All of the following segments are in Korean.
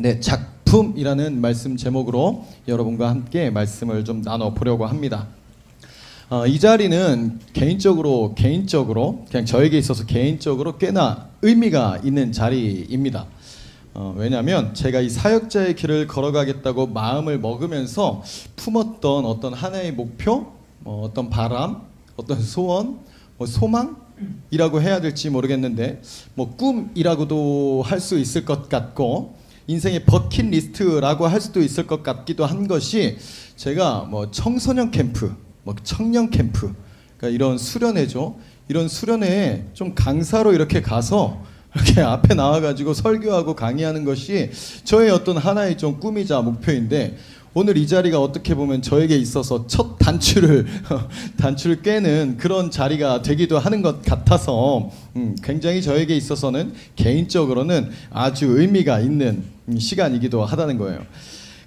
네, 작품이라는 말씀 제목으로 여러분과 함께 말씀을 좀 나눠보려고 합니다. 이 자리는 개인적으로 그냥 저에게 있어서 개인적으로 꽤나 의미가 있는 자리입니다. 왜냐하면 제가 이 사역자의 길을 걸어가겠다고 마음을 먹으면서 품었던 어떤 하나의 목표, 어떤 바람, 어떤 소원, 소망이라고 해야 될지 모르겠는데 꿈이라고도 할 수 있을 것 같고 인생의 버킷리스트라고 할 수도 있을 것 같기도 한 것이 제가 청소년 캠프, 청년 캠프, 그러니까 이런 수련회죠. 이런 수련회에 좀 강사로 이렇게 가서 이렇게 앞에 나와가지고 설교하고 강의하는 것이 저의 어떤 하나의 좀 꿈이자 목표인데 오늘 이 자리가 어떻게 보면 저에게 있어서 첫 단추를 깨는 그런 자리가 되기도 하는 것 같아서 굉장히 저에게 있어서는 개인적으로는 아주 의미가 있는 시간이기도 하다는 거예요.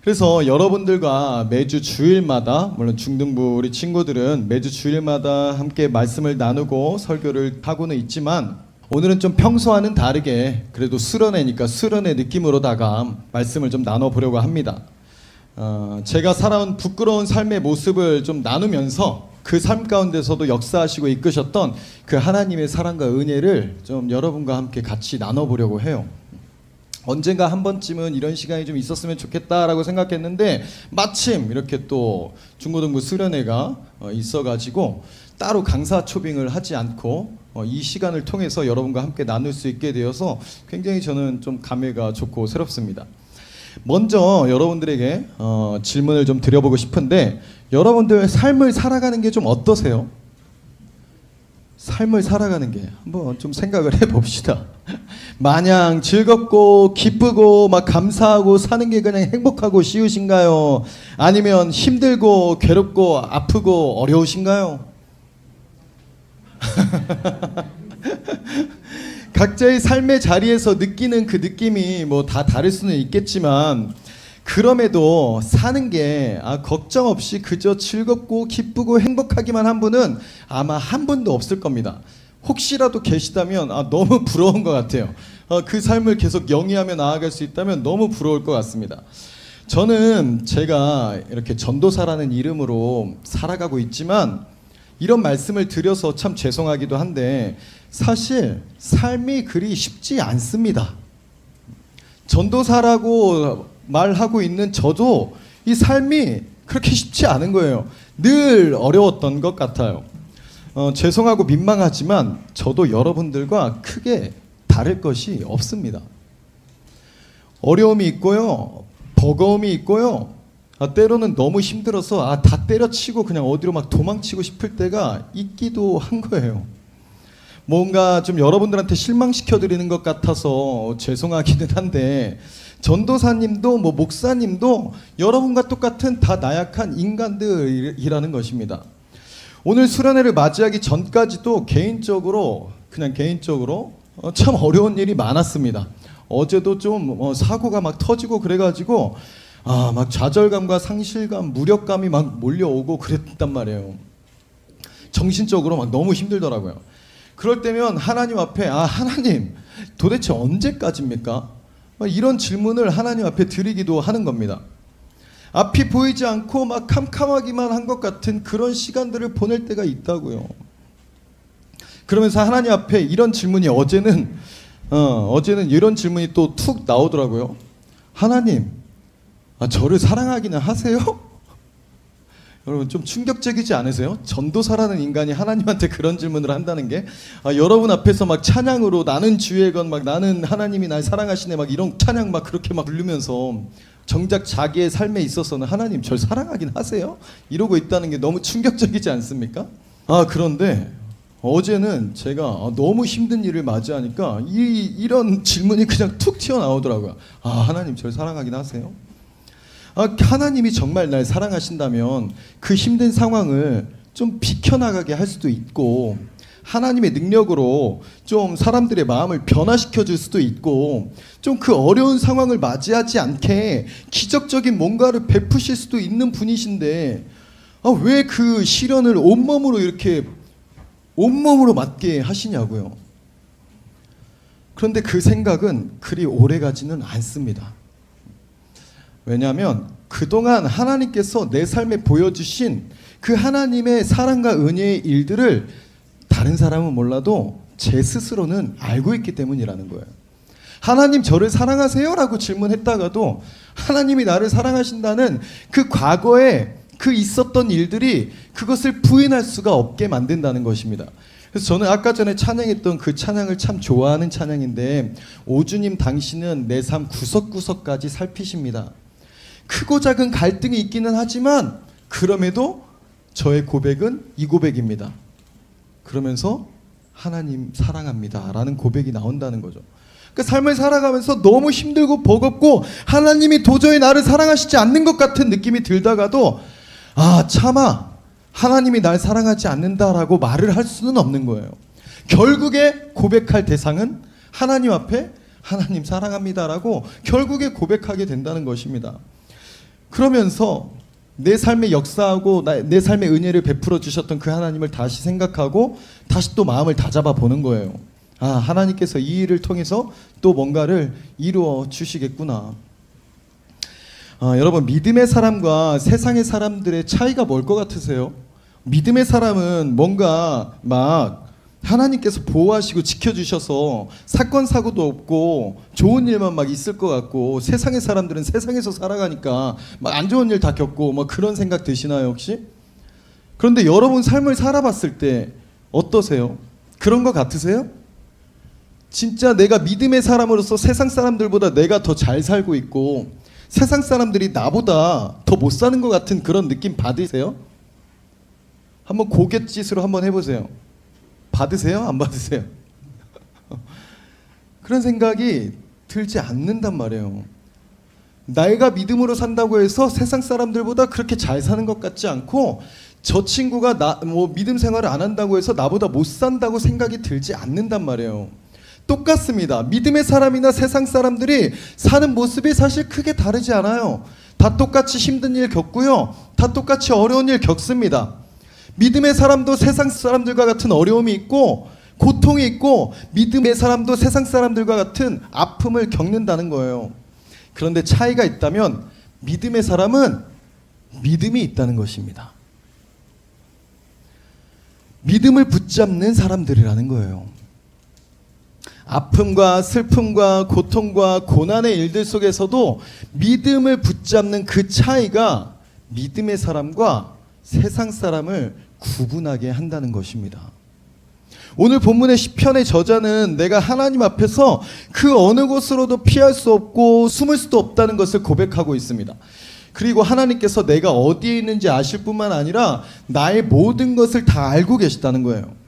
그래서 여러분들과 매주 주일마다, 물론 중등부 우리 친구들은 매주 주일마다 함께 말씀을 나누고 설교를 하고는 있지만 오늘은 좀 평소와는 다르게 그래도 수련회니까 수련회 느낌으로다가 말씀을 좀 나눠보려고 합니다. 제가 살아온 부끄러운 삶의 모습을 좀 나누면서 그 삶 가운데서도 역사하시고 이끄셨던 그 하나님의 사랑과 은혜를 좀 여러분과 함께 같이 나눠보려고 해요. 언젠가 한 번쯤은 이런 시간이 좀 있었으면 좋겠다라고 생각했는데 마침 이렇게 또 중고등부 수련회가 있어가지고 따로 강사 초빙을 하지 않고 이 시간을 통해서 여러분과 함께 나눌 수 있게 되어서 굉장히 저는 좀 감회가 좋고 새롭습니다. 먼저 여러분들에게 질문을 좀 드려보고 싶은데 여러분들 삶을 살아가는 게 좀 어떠세요? 삶을 살아가는 게 한번 좀 생각을 해봅시다. 마냥 즐겁고 기쁘고 막 감사하고 사는 게 그냥 행복하고 쉬우신가요? 아니면 힘들고 괴롭고 아프고 어려우신가요? 각자의 삶의 자리에서 느끼는 그 느낌이 다 다를 수는 있겠지만 그럼에도 사는 게 걱정 없이 그저 즐겁고 기쁘고 행복하기만 한 분은 아마 한 분도 없을 겁니다. 혹시라도 계시다면 너무 부러운 것 같아요. 그 삶을 계속 영위하며 나아갈 수 있다면 너무 부러울 것 같습니다. 저는 제가 이렇게 전도사라는 이름으로 살아가고 있지만 이런 말씀을 드려서 참 죄송하기도 한데 사실 삶이 그리 쉽지 않습니다. 전도사라고 말하고 있는 저도 이 삶이 그렇게 쉽지 않은 거예요. 늘 어려웠던 것 같아요. 죄송하고 민망하지만 저도 여러분들과 크게 다를 것이 없습니다. 어려움이 있고요. 버거움이 있고요. 때로는 너무 힘들어서 다 때려치고 그냥 어디로 막 도망치고 싶을 때가 있기도 한 거예요. 뭔가 좀 여러분들한테 실망시켜 드리는 것 같아서 죄송하기는 한데 전도사님도 목사님도 여러분과 똑같은 다 나약한 인간들이라는 것입니다. 오늘 수련회를 맞이하기 전까지도 개인적으로 참 어려운 일이 많았습니다. 어제도 좀 사고가 막 터지고 그래가지고 막 좌절감과 상실감, 무력감이 막 몰려오고 그랬단 말이에요. 정신적으로 막 너무 힘들더라고요. 그럴 때면 하나님 앞에 하나님 도대체 언제까지입니까? 이런 질문을 하나님 앞에 드리기도 하는 겁니다. 앞이 보이지 않고 막 캄캄하기만 한 것 같은 그런 시간들을 보낼 때가 있다고요. 그러면서 하나님 앞에 이런 질문이 어제는 이런 질문이 또 툭 나오더라고요. 하나님, 저를 사랑하기는 하세요? 여러분 좀 충격적이지 않으세요? 전도사라는 인간이 하나님한테 그런 질문을 한다는 게 여러분 앞에서 막 찬양으로 나는 주의 건 막 나는 하나님이 날 사랑하시네 막 이런 찬양 막 그렇게 막 부르면서 정작 자기의 삶에 있어서는 하나님 절 사랑하긴 하세요? 이러고 있다는 게 너무 충격적이지 않습니까? 그런데 어제는 제가 너무 힘든 일을 맞이하니까 이런 질문이 그냥 툭 튀어나오더라고요. 하나님 절 사랑하긴 하세요? 하나님이 정말 날 사랑하신다면 그 힘든 상황을 좀 비켜나가게 할 수도 있고 하나님의 능력으로 좀 사람들의 마음을 변화시켜 줄 수도 있고 좀 그 어려운 상황을 맞이하지 않게 기적적인 뭔가를 베푸실 수도 있는 분이신데 왜 그 시련을 온몸으로 맞게 하시냐고요. 그런데 그 생각은 그리 오래가지는 않습니다. 왜냐하면 그동안 하나님께서 내 삶에 보여주신 그 하나님의 사랑과 은혜의 일들을 다른 사람은 몰라도 제 스스로는 알고 있기 때문이라는 거예요. 하나님 저를 사랑하세요? 라고 질문했다가도 하나님이 나를 사랑하신다는 그 과거에 그 있었던 일들이 그것을 부인할 수가 없게 만든다는 것입니다. 그래서 저는 아까 전에 찬양했던 그 찬양을 참 좋아하는 찬양인데, 오주님 당신은 내 삶 구석구석까지 살피십니다. 크고 작은 갈등이 있기는 하지만 그럼에도 저의 고백은 이 고백입니다. 그러면서 하나님 사랑합니다 라는 고백이 나온다는 거죠. 그 삶을 살아가면서 너무 힘들고 버겁고 하나님이 도저히 나를 사랑하시지 않는 것 같은 느낌이 들다가도 차마 하나님이 날 사랑하지 않는다라고 말을 할 수는 없는 거예요. 결국에 고백할 대상은 하나님 앞에 하나님 사랑합니다라고 결국에 고백하게 된다는 것입니다. 그러면서 내 삶에 역사하고 내 삶의 은혜를 베풀어 주셨던 그 하나님을 다시 생각하고 다시 또 마음을 다잡아 보는 거예요. 하나님께서 이 일을 통해서 또 뭔가를 이루어 주시겠구나. 여러분, 믿음의 사람과 세상의 사람들의 차이가 뭘 것 같으세요? 믿음의 사람은 뭔가 막 하나님께서 보호하시고 지켜주셔서 사건 사고도 없고 좋은 일만 막 있을 것 같고, 세상의 사람들은 세상에서 살아가니까 막 안 좋은 일 다 겪고 뭐 그런 생각 드시나요 혹시? 그런데 여러분 삶을 살아봤을 때 어떠세요? 그런 것 같으세요? 진짜 내가 믿음의 사람으로서 세상 사람들보다 내가 더 잘 살고 있고 세상 사람들이 나보다 더 못 사는 것 같은 그런 느낌 받으세요? 한번 고갯짓으로 한번 해보세요. 받으세요? 안 받으세요? 그런 생각이 들지 않는단 말이에요. 내가 믿음으로 산다고 해서 세상 사람들보다 그렇게 잘 사는 것 같지 않고, 저 친구가 믿음 생활을 안 한다고 해서 나보다 못 산다고 생각이 들지 않는단 말이에요. 똑같습니다. 믿음의 사람이나 세상 사람들이 사는 모습이 사실 크게 다르지 않아요. 다 똑같이 힘든 일 겪고요. 다 똑같이 어려운 일 겪습니다. 믿음의 사람도 세상 사람들과 같은 어려움이 있고 고통이 있고, 믿음의 사람도 세상 사람들과 같은 아픔을 겪는다는 거예요. 그런데 차이가 있다면 믿음의 사람은 믿음이 있다는 것입니다. 믿음을 붙잡는 사람들이라는 거예요. 아픔과 슬픔과 고통과 고난의 일들 속에서도 믿음을 붙잡는 그 차이가 믿음의 사람과 세상 사람을 구분하게 한다는 것입니다. 오늘 본문의 시편의 저자는 내가 하나님 앞에서 그 어느 곳으로도 피할 수 없고 숨을 수도 없다는 것을 고백하고 있습니다. 그리고 하나님께서 내가 어디에 있는지 아실 뿐만 아니라 나의 모든 것을 다 알고 계시다는 거예요.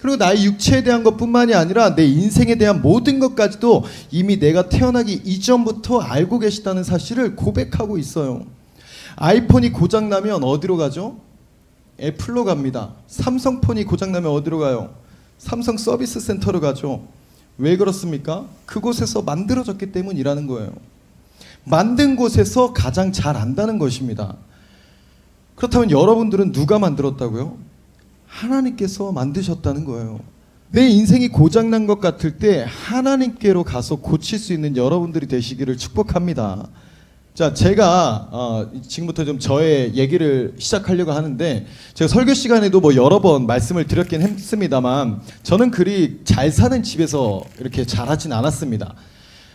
그리고 나의 육체에 대한 것뿐만이 아니라 내 인생에 대한 모든 것까지도 이미 내가 태어나기 이전부터 알고 계시다는 사실을 고백하고 있어요. 아이폰이 고장나면 어디로 가죠? 애플로 갑니다. 삼성폰이 고장나면 어디로 가요? 삼성 서비스 센터로 가죠. 왜 그렇습니까? 그곳에서 만들어졌기 때문이라는 거예요. 만든 곳에서 가장 잘 안다는 것입니다. 그렇다면 여러분들은 누가 만들었다고요? 하나님께서 만드셨다는 거예요. 내 인생이 고장난 것 같을 때 하나님께로 가서 고칠 수 있는 여러분들이 되시기를 축복합니다. 자, 제가 지금부터 좀 저의 얘기를 시작하려고 하는데, 제가 설교 시간에도 뭐 여러 번 말씀을 드렸긴 했습니다만 저는 그리 잘 사는 집에서 이렇게 자라진 않았습니다.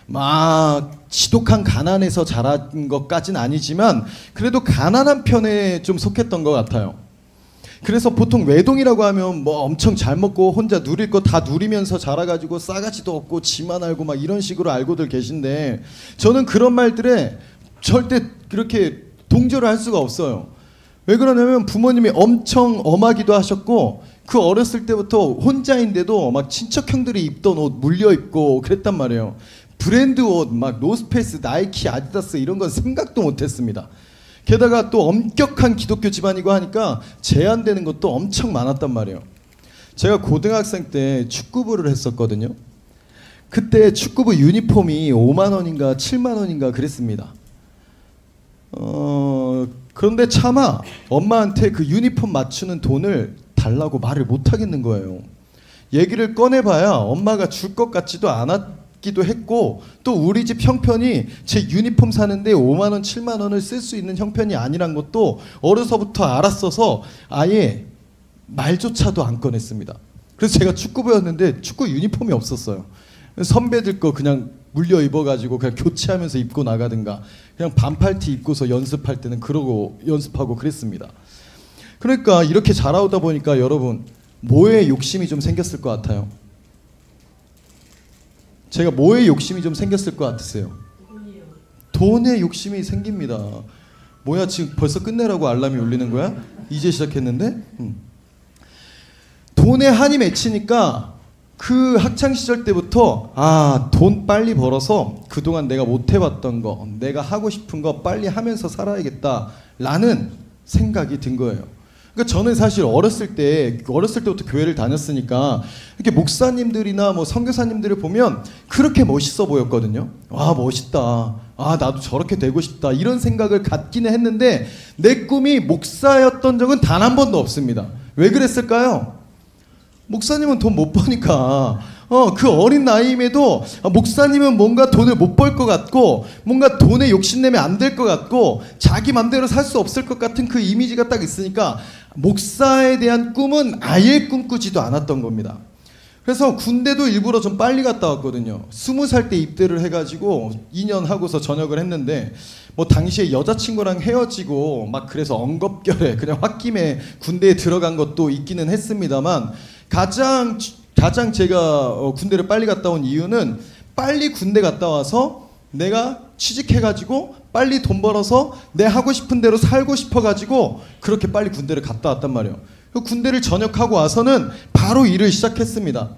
막 지독한 가난에서 자란 것까지는 아니지만 그래도 가난한 편에 좀 속했던 것 같아요. 그래서 보통 외동이라고 하면 뭐 엄청 잘 먹고 혼자 누릴 거 다 누리면서 자라가지고 싸가지도 없고 지만 알고 막 이런 식으로 알고들 계신데, 저는 그런 말들에 절대 그렇게 동조를 할 수가 없어요. 왜 그러냐면 부모님이 엄청 엄하기도 하셨고, 그 어렸을 때부터 혼자인데도 막 친척형들이 입던 옷 물려 입고 그랬단 말이에요. 브랜드 옷 막 노스페이스, 나이키, 아디다스 이런 건 생각도 못했습니다. 게다가 또 엄격한 기독교 집안이고 하니까 제한되는 것도 엄청 많았단 말이에요. 제가 고등학생 때 축구부를 했었거든요. 그때 축구부 유니폼이 5만 원인가 7만 원인가 그랬습니다. 그런데 차마 엄마한테 그 유니폼 맞추는 돈을 달라고 말을 못 하겠는 거예요. 얘기를 꺼내봐야 엄마가 줄 것 같지도 받기도 했고 또 우리 집 형편이 제 유니폼 사는데 5만 원, 7만 원을 쓸 수 있는 형편이 아니란 것도 어려서부터 알았어서 아예 말조차도 안 꺼냈습니다. 그래서 제가 축구 배웠는데 축구 유니폼이 없었어요. 선배들 거 그냥 물려 입어가지고 그냥 교체하면서 입고 나가든가 그냥 반팔티 입고서 연습할 때는 그러고 연습하고 그랬습니다. 그러니까 이렇게 자라오다 보니까 여러분 뭐에 욕심이 좀 생겼을 것 같아요? 제가 뭐에 욕심이 좀 생겼을 것 같으세요? 돈에 욕심이 생깁니다. 뭐야 지금 벌써 끝내라고 알람이 울리는 거야? 이제 시작했는데? 돈에 한이 맺히니까 그 학창 시절 때부터 돈 빨리 벌어서 그동안 내가 못 해봤던 거 내가 하고 싶은 거 빨리 하면서 살아야겠다라는 생각이 든 거예요. 그러니까 저는 사실 어렸을 때부터 교회를 다녔으니까 이렇게 목사님들이나 뭐 선교사님들을 보면 그렇게 멋있어 보였거든요. 와 멋있다. 나도 저렇게 되고 싶다. 이런 생각을 갖기는 했는데 내 꿈이 목사였던 적은 단 한 번도 없습니다. 왜 그랬을까요? 목사님은 돈 못 버니까 그 어린 나이임에도 목사님은 뭔가 돈을 못 벌 것 같고 뭔가 돈에 욕심내면 안 될 것 같고 자기 맘대로 살 수 없을 것 같은 그 이미지가 딱 있으니까 목사에 대한 꿈은 아예 꿈꾸지도 않았던 겁니다. 그래서 군대도 일부러 좀 빨리 갔다 왔거든요. 20살 때 입대를 해가지고 2년 하고서 전역을 했는데 뭐 당시에 여자친구랑 헤어지고 막 그래서 엉겁결에 그냥 홧김에 군대에 들어간 것도 있기는 했습니다만 가장 제가 군대를 빨리 갔다 온 이유는 빨리 군대 갔다 와서 내가 취직해가지고 빨리 돈 벌어서 내 하고 싶은 대로 살고 싶어가지고 그렇게 빨리 군대를 갔다 왔단 말이에요. 그 군대를 전역하고 와서는 바로 일을 시작했습니다.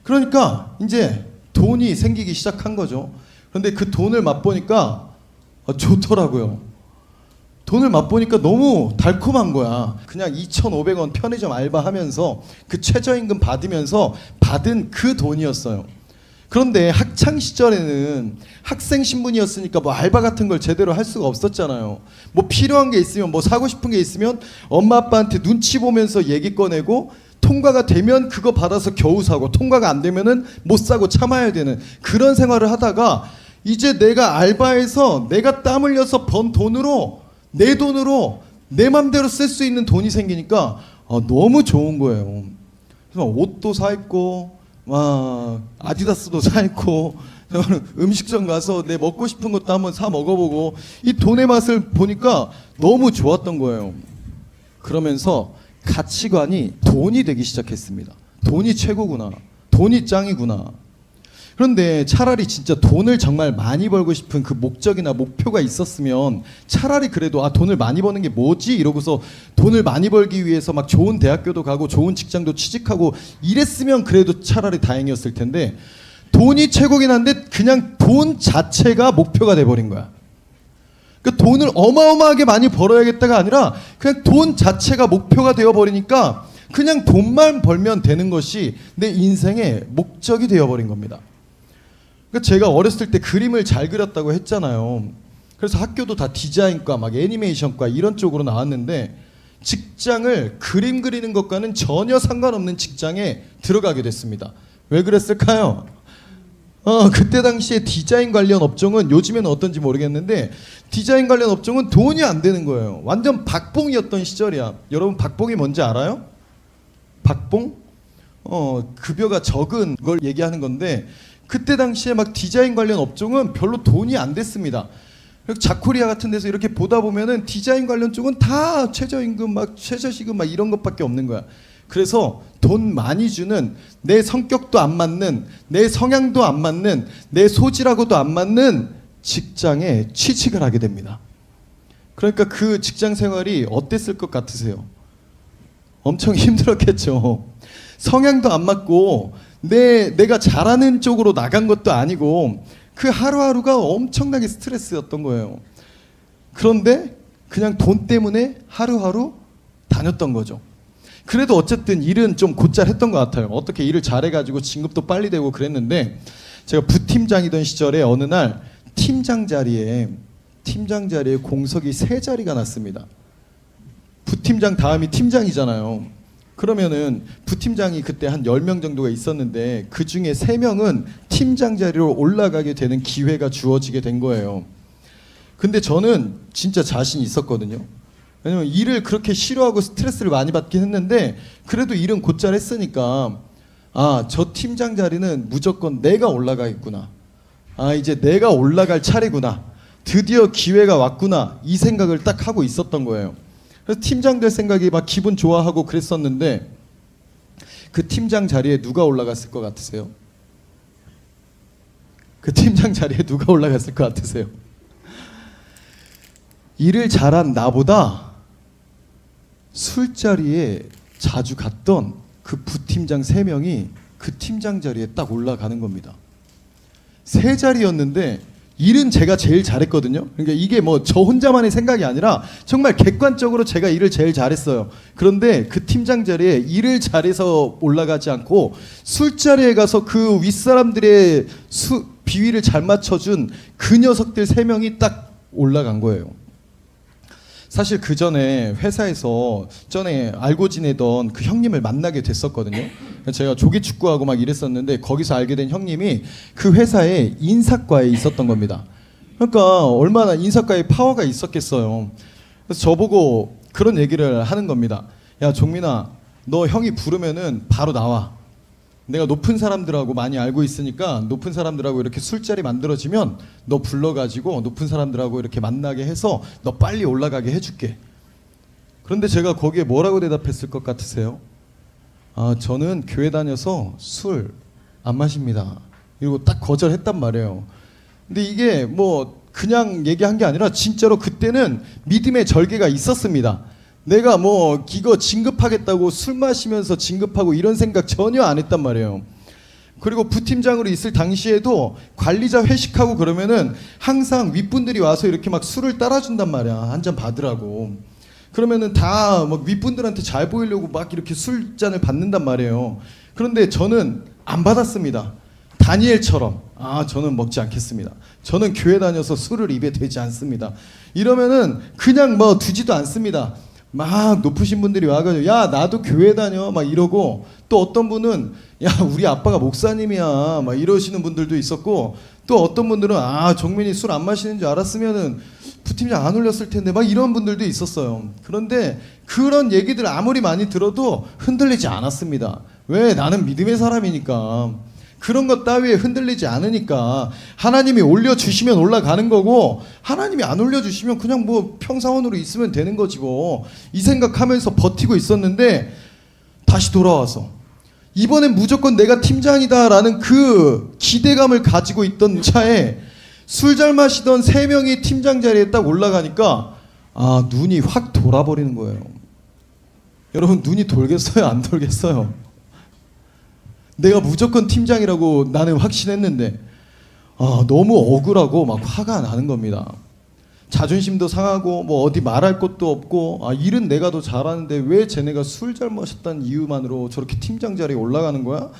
그러니까 이제 돈이 생기기 시작한 거죠. 그런데 그 돈을 맛보니까 좋더라고요. 돈을 맛보니까 너무 달콤한 거야. 그냥 2,500원 편의점 알바하면서 그 최저임금 받으면서 받은 그 돈이었어요. 그런데 학창 시절에는 학생 신분이었으니까 뭐 알바 같은 걸 제대로 할 수가 없었잖아요. 뭐 필요한 게 있으면 뭐 사고 싶은 게 있으면 엄마 아빠한테 눈치 보면서 얘기 꺼내고 통과가 되면 그거 받아서 겨우 사고 통과가 안 되면은 못 사고 참아야 되는 그런 생활을 하다가 이제 내가 알바해서 내가 땀 흘려서 번 돈으로 내 돈으로 내 맘대로 쓸 수 있는 돈이 생기니까 너무 좋은 거예요. 그래서 옷도 사 입고 아디다스도 사 입고 음식점 가서 내 먹고 싶은 것도 한번 사 먹어보고 이 돈의 맛을 보니까 너무 좋았던 거예요. 그러면서 가치관이 돈이 되기 시작했습니다. 돈이 최고구나. 돈이 짱이구나. 그런데 차라리 진짜 돈을 정말 많이 벌고 싶은 그 목적이나 목표가 있었으면 차라리 그래도 돈을 많이 버는 게 뭐지? 이러고서 돈을 많이 벌기 위해서 막 좋은 대학교도 가고 좋은 직장도 취직하고 이랬으면 그래도 차라리 다행이었을 텐데 돈이 최고긴 한데 그냥 돈 자체가 목표가 돼버린 거야. 그러니까 돈을 어마어마하게 많이 벌어야겠다가 아니라 그냥 돈 자체가 목표가 되어버리니까 그냥 돈만 벌면 되는 것이 내 인생의 목적이 되어버린 겁니다. 그러니까 제가 어렸을 때 그림을 잘 그렸다고 했잖아요. 그래서 학교도 다 디자인과 막 애니메이션과 이런 쪽으로 나왔는데 직장을 그림 그리는 것과는 전혀 상관없는 직장에 들어가게 됐습니다. 왜 그랬을까요? 그때 당시에 디자인 관련 업종은 요즘에는 어떤지 모르겠는데 디자인 관련 업종은 돈이 안 되는 거예요. 완전 박봉이었던 시절이야. 여러분 박봉이 뭔지 알아요? 박봉? 급여가 적은 걸 얘기하는 건데 그때 당시에 막 디자인 관련 업종은 별로 돈이 안 됐습니다. 자코리아 같은 데서 이렇게 보다 보면은 디자인 관련 쪽은 다 최저임금 막 최저시급 막 이런 것밖에 없는 거야. 그래서 돈 많이 주는 내 성격도 안 맞는 내 성향도 안 맞는 내 소질하고도 안 맞는 직장에 취직을 하게 됩니다. 그러니까 그 직장 생활이 어땠을 것 같으세요? 엄청 힘들었겠죠. 성향도 안 맞고 내가 잘하는 쪽으로 나간 것도 아니고 그 하루하루가 엄청나게 스트레스였던 거예요. 그런데 그냥 돈 때문에 하루하루 다녔던 거죠. 그래도 어쨌든 일은 좀 곧잘 했던 것 같아요. 어떻게 일을 잘해가지고 진급도 빨리 되고 그랬는데 제가 부팀장이던 시절에 어느 날 팀장 자리에 공석이 3자리가 났습니다. 부팀장 다음이 팀장이잖아요. 그러면은 부팀장이 그때 한 10명 정도가 있었는데 그 중에 3명은 팀장 자리로 올라가게 되는 기회가 주어지게 된 거예요. 근데 저는 진짜 자신이 있었거든요. 왜냐면 일을 그렇게 싫어하고 스트레스를 많이 받긴 했는데 그래도 일은 곧잘 했으니까 아, 저 팀장 자리는 무조건 내가 올라가겠구나. 아, 이제 내가 올라갈 차례구나. 드디어 기회가 왔구나. 이 생각을 딱 하고 있었던 거예요. 그래서 팀장 될 생각이 막 기분 좋아하고 그랬었는데 그 팀장 자리에 누가 올라갔을 것 같으세요? 그 팀장 자리에 누가 올라갔을 것 같으세요? 일을 잘한 나보다 술자리에 자주 갔던 그 부팀장 3명이 그 팀장 자리에 딱 올라가는 겁니다. 3자리였는데 일은 제가 제일 잘했거든요. 그러니까 이게 뭐 저 혼자만의 생각이 아니라 정말 객관적으로 제가 일을 제일 잘했어요. 그런데 그 팀장 자리에 일을 잘해서 올라가지 않고 술자리에 가서 그 윗사람들의 비위를 잘 맞춰준 그 녀석들 3명이 딱 올라간 거예요. 사실 그 전에 회사에서 전에 알고 지내던 그 형님을 만나게 됐었거든요. 제가 조기 축구하고 막 이랬었는데 거기서 알게 된 형님이 그 회사의 인사과에 있었던 겁니다. 그러니까 얼마나 인사과에 파워가 있었겠어요. 그래서 저보고 그런 얘기를 하는 겁니다. 야, 종민아, 너 형이 부르면은 바로 나와. 내가 높은 사람들하고 많이 알고 있으니까 높은 사람들하고 이렇게 술자리 만들어지면 너 불러가지고 높은 사람들하고 이렇게 만나게 해서 너 빨리 올라가게 해줄게. 그런데 제가 거기에 뭐라고 대답했을 것 같으세요? 아, 저는 교회 다녀서 술 안 마십니다. 이러고 딱 거절했단 말이에요. 근데 이게 뭐 그냥 얘기한 게 아니라 진짜로 그때는 믿음의 절개가 있었습니다. 내가 뭐 이거 진급하겠다고 술 마시면서 진급하고 이런 생각 전혀 안 했단 말이에요. 그리고 부팀장으로 있을 당시에도 관리자 회식하고 그러면은 항상 윗분들이 와서 이렇게 막 술을 따라준단 말이야. 한 잔 받으라고. 그러면은 다 막 윗분들한테 잘 보이려고 막 이렇게 술잔을 받는단 말이에요. 그런데 저는 안 받았습니다. 다니엘처럼 저는 먹지 않겠습니다. 저는 교회 다녀서 술을 입에 대지 않습니다. 이러면은 그냥 뭐 두지도 않습니다. 막 높으신 분들이 와가지고 야, 나도 교회 다녀 막 이러고, 또 어떤 분은 야, 우리 아빠가 목사님이야 막 이러시는 분들도 있었고, 또 어떤 분들은 종민이 술 안 마시는 줄 알았으면은 부팀장 안 올렸을 텐데 막 이런 분들도 있었어요. 그런데 그런 얘기들 아무리 많이 들어도 흔들리지 않았습니다. 왜? 나는 믿음의 사람이니까. 그런 것 따위에 흔들리지 않으니까. 하나님이 올려주시면 올라가는 거고, 하나님이 안 올려주시면 그냥 뭐 평사원으로 있으면 되는 거지 뭐. 이 생각하면서 버티고 있었는데 다시 돌아와서 이번엔 무조건 내가 팀장이다라는 그 기대감을 가지고 있던 차에 술 잘 마시던 3명이 팀장 자리에 딱 올라가니까 눈이 확 돌아버리는 거예요. 여러분, 눈이 돌겠어요? 안 돌겠어요? 내가 무조건 팀장이라고 나는 확신했는데 너무 억울하고 막 화가 나는 겁니다. 자존심도 상하고 뭐 어디 말할 것도 없고 일은 내가 더 잘하는데 왜 쟤네가 술 잘 마셨다는 이유만으로 저렇게 팀장 자리에 올라가는 거야?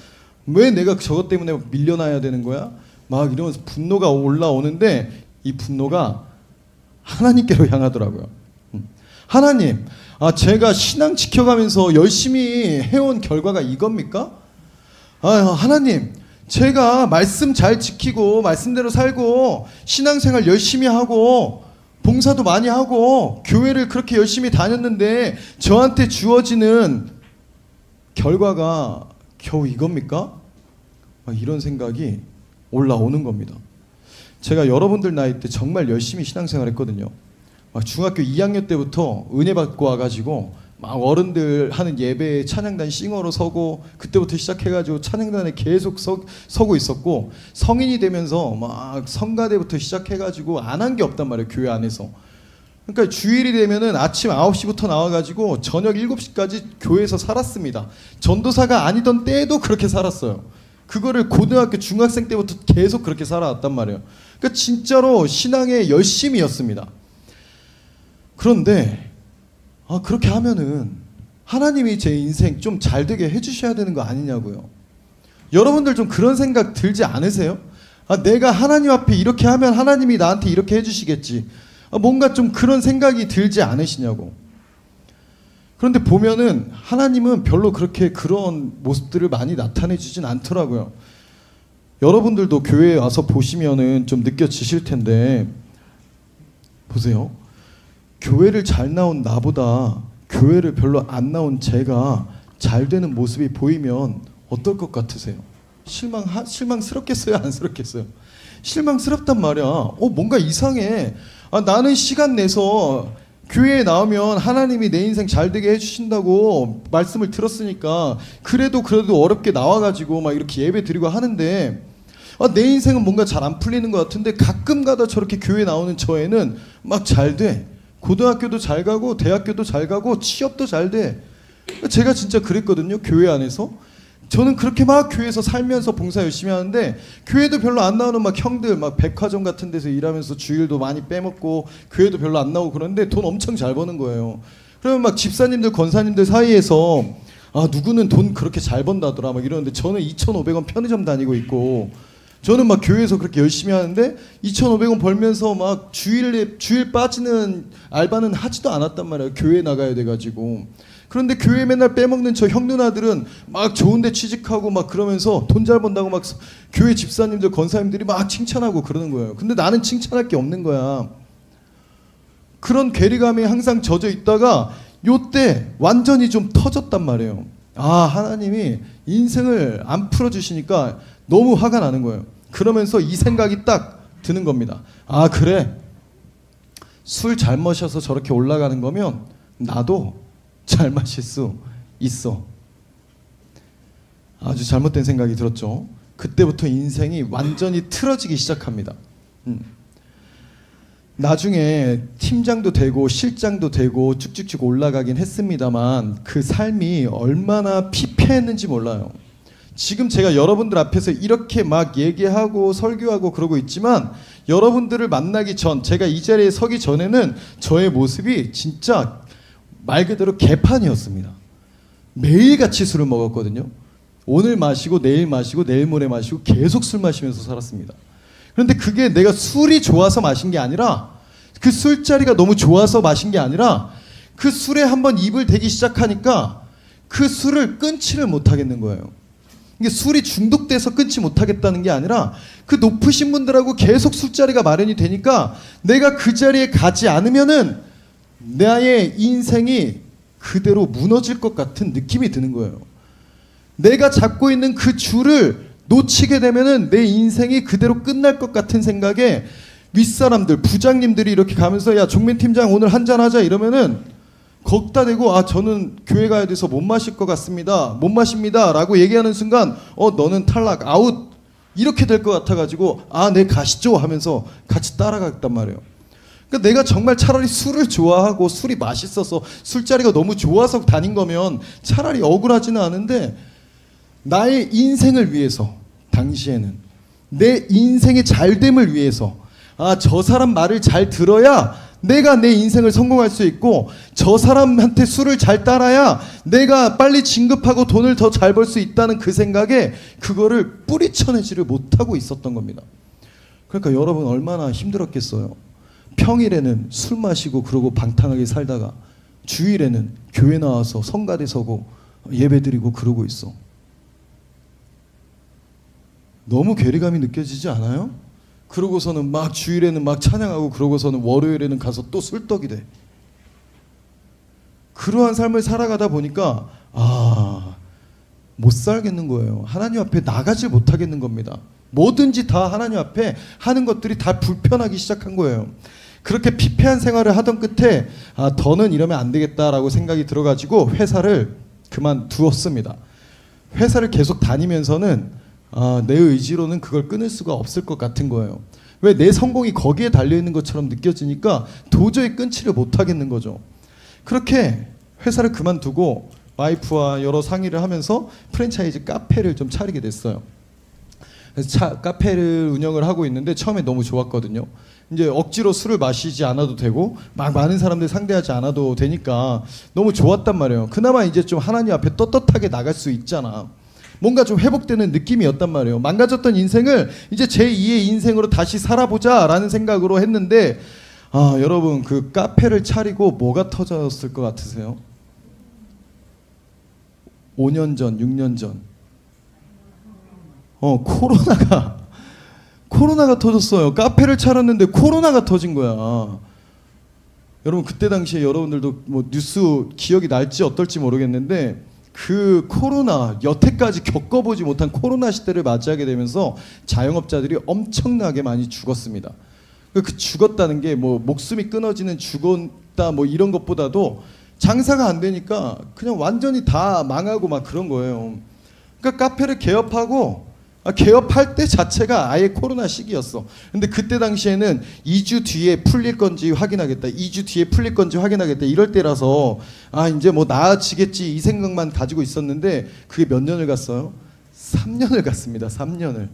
왜 내가 저것 때문에 밀려나야 되는 거야? 막 이러면서 분노가 올라오는데 이 분노가 하나님께로 향하더라고요. 하나님, 제가 신앙 지켜가면서 열심히 해온 결과가 이겁니까? 하나님, 제가 말씀 잘 지키고 말씀대로 살고 신앙생활 열심히 하고 봉사도 많이 하고 교회를 그렇게 열심히 다녔는데 저한테 주어지는 결과가 겨우 이겁니까? 이런 생각이 올라오는 겁니다. 제가 여러분들 나이 때 정말 열심히 신앙생활 했거든요. 중학교 2학년 때부터 은혜 받고 와가지고 막 어른들 하는 예배에 찬양단 싱어로 서고, 그때부터 시작해가지고 찬양단에 계속 서고 있었고, 성인이 되면서 막 성가대부터 시작해가지고 안 한 게 없단 말이에요, 교회 안에서. 그러니까 주일이 되면은 아침 9시부터 나와가지고 저녁 7시까지 교회에서 살았습니다. 전도사가 아니던 때에도 그렇게 살았어요. 그거를 고등학교 중학생 때부터 계속 그렇게 살아왔단 말이에요. 그러니까 진짜로 신앙의 열심이었습니다. 그런데 그렇게 하면은 하나님이 제 인생 좀 잘 되게 해주셔야 되는 거 아니냐고요. 여러분들 좀 그런 생각 들지 않으세요? 내가 하나님 앞에 이렇게 하면 하나님이 나한테 이렇게 해주시겠지. 뭔가 좀 그런 생각이 들지 않으시냐고. 그런데 보면은 하나님은 별로 그렇게 그런 모습들을 많이 나타내 주진 않더라고요. 여러분들도 교회에 와서 보시면은 좀 느껴지실 텐데, 보세요. 교회를 잘 나온 나보다 교회를 별로 안 나온 제가 잘 되는 모습이 보이면 어떨 것 같으세요? 실망스럽겠어요? 안스럽겠어요? 실망스럽단 말이야. 뭔가 이상해. 나는 시간 내서 교회에 나오면 하나님이 내 인생 잘 되게 해주신다고 말씀을 들었으니까 그래도 어렵게 나와가지고 막 이렇게 예배 드리고 하는데, 내 인생은 뭔가 잘 안 풀리는 것 같은데 가끔가다 저렇게 교회 나오는 저애는 막 잘 돼. 고등학교도 잘 가고 대학교도 잘 가고 취업도 잘 돼. 제가 진짜 그랬거든요. 교회 안에서. 저는 그렇게 막 교회에서 살면서 봉사 열심히 하는데 교회도 별로 안 나오는 막 형들 막 백화점 같은 데서 일하면서 주일도 많이 빼먹고 교회도 별로 안 나오고 그런데 돈 엄청 잘 버는 거예요. 그러면 막 집사님들 권사님들 사이에서 누구는 돈 그렇게 잘 번다더라 막 이러는데 저는 2,500원 편의점 다니고 있고, 저는 막 교회에서 그렇게 열심히 하는데 2,500원 벌면서 막 주일 빠지는 알바는 하지도 않았단 말이에요. 교회 나가야 돼가지고. 그런데 교회 맨날 빼먹는 저 형 누나들은 막 좋은데 취직하고 막 그러면서 돈 잘 번다고 막 교회 집사님들 권사님들이 막 칭찬하고 그러는 거예요. 근데 나는 칭찬할 게 없는 거야. 그런 괴리감에 항상 젖어 있다가 요때 완전히 좀 터졌단 말이에요. 하나님이 인생을 안 풀어주시니까 너무 화가 나는 거예요. 그러면서 이 생각이 딱 드는 겁니다. 그래, 술 잘 마셔서 저렇게 올라가는 거면 나도 잘 마실 수 있어. 아주 잘못된 생각이 들었죠. 그때부터 인생이 완전히 틀어지기 시작합니다. 나중에 팀장도 되고 실장도 되고 쭉쭉쭉 올라가긴 했습니다만 그 삶이 얼마나 피폐했는지 몰라요. 지금 제가 여러분들 앞에서 이렇게 막 얘기하고 설교하고 그러고 있지만 여러분들을 만나기 전, 제가 이 자리에 서기 전에는 저의 모습이 진짜 말 그대로 개판이었습니다. 매일같이 술을 먹었거든요. 오늘 마시고 내일 마시고 내일 모레 마시고 계속 술 마시면서 살았습니다. 그런데 그게 내가 술이 좋아서 마신 게 아니라, 그 술자리가 너무 좋아서 마신 게 아니라, 그 술에 한번 입을 대기 시작하니까 그 술을 끊지를 못하겠는 거예요. 이게 술이 중독돼서 끊지 못하겠다는 게 아니라 그 높으신 분들하고 계속 술자리가 마련이 되니까 내가 그 자리에 가지 않으면은 나의 인생이 그대로 무너질 것 같은 느낌이 드는 거예요. 내가 잡고 있는 그 줄을 놓치게 되면은 내 인생이 그대로 끝날 것 같은 생각에 윗사람들, 부장님들이 이렇게 가면서 야 종민 팀장 오늘 한잔 하자 이러면은 거기다 대고 저는 교회 가야 돼서 못 마실 것 같습니다. 못 마십니다. 라고 얘기하는 순간 너는 탈락, 아웃 이렇게 될 것 같아가지고 네 가시죠 하면서 같이 따라갔단 말이에요. 그러니까 내가 정말 차라리 술을 좋아하고 술이 맛있어서 술자리가 너무 좋아서 다닌 거면 차라리 억울하지는 않은데, 나의 인생을 위해서 당시에는 내 인생의 잘됨을 위해서 저 사람 말을 잘 들어야 내가 내 인생을 성공할 수 있고 저 사람한테 술을 잘 따라야 내가 빨리 진급하고 돈을 더 잘 벌 수 있다는 그 생각에 그거를 뿌리쳐내지를 못하고 있었던 겁니다. 그러니까 여러분 얼마나 힘들었겠어요. 평일에는 술 마시고 그러고 방탕하게 살다가 주일에는 교회 나와서 성가대 서고 예배드리고 그러고 있어. 너무 괴리감이 느껴지지 않아요? 그러고서는 막 주일에는 막 찬양하고 그러고서는 월요일에는 가서 또 술떡이 돼. 그러한 삶을 살아가다 보니까 못 살겠는 거예요. 하나님 앞에 나가질 못하겠는 겁니다. 뭐든지 다 하나님 앞에 하는 것들이 다 불편하기 시작한 거예요. 그렇게 피폐한 생활을 하던 끝에 더는 이러면 안 되겠다라고 생각이 들어가지고 회사를 그만두었습니다. 회사를 계속 다니면서는 내 의지로는 그걸 끊을 수가 없을 것 같은 거예요. 왜 내 성공이 거기에 달려있는 것처럼 느껴지니까 도저히 끊지를 못하겠는 거죠. 그렇게 회사를 그만두고 와이프와 여러 상의를 하면서 프랜차이즈 카페를 좀 차리게 됐어요. 그래서 카페를 운영을 하고 있는데 처음에 너무 좋았거든요. 이제 억지로 술을 마시지 않아도 되고 막 많은 사람들 상대하지 않아도 되니까 너무 좋았단 말이에요. 그나마 이제 좀 하나님 앞에 떳떳하게 나갈 수 있잖아. 뭔가 좀 회복되는 느낌이었단 말이에요. 망가졌던 인생을 이제 제2의 인생으로 다시 살아보자 라는 생각으로 했는데 여러분 그 카페를 차리고 뭐가 터졌을 것 같으세요? 5년 전, 6년 전. 코로나가 터졌어요. 카페를 차렸는데 코로나가 터진 거야. 여러분 그때 당시에 여러분들도 뭐 뉴스 기억이 날지 어떨지 모르겠는데 그 코로나 여태까지 겪어보지 못한 코로나 시대를 맞이하게 되면서 자영업자들이 엄청나게 많이 죽었습니다. 그 죽었다는 게 뭐 목숨이 끊어지는 죽었다 뭐 이런 것보다도 장사가 안 되니까 그냥 완전히 다 망하고 막 그런 거예요. 그러니까 카페를 개업할 때 자체가 아예 코로나 시기였어. 근데 그때 당시에는 2주 뒤에 풀릴 건지 확인하겠다. 2주 뒤에 풀릴 건지 확인하겠다. 이럴 때라서 이제 뭐 나아지겠지 이 생각만 가지고 있었는데 그게 몇 년을 갔어요? 3년을 갔습니다. 3년을.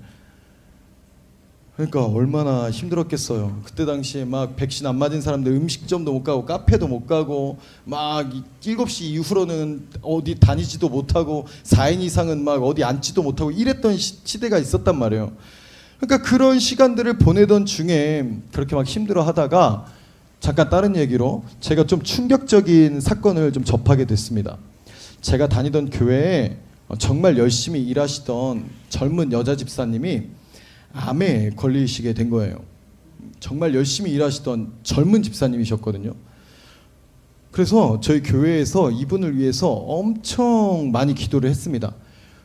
그러니까 얼마나 힘들었겠어요. 그때 당시에 막 백신 안 맞은 사람들 음식점도 못 가고 카페도 못 가고 막 7시 이후로는 어디 다니지도 못하고 4인 이상은 막 어디 앉지도 못하고 이랬던 시대가 있었단 말이에요. 그러니까 그런 시간들을 보내던 중에 그렇게 막 힘들어 하다가 잠깐 다른 얘기로 제가 좀 충격적인 사건을 좀 접하게 됐습니다. 제가 다니던 교회에 정말 열심히 일하시던 젊은 여자 집사님이 암에 걸리시게 된 거예요. 정말 열심히 일하시던 젊은 집사님이셨거든요. 그래서 저희 교회에서 이분을 위해서 엄청 많이 기도를 했습니다.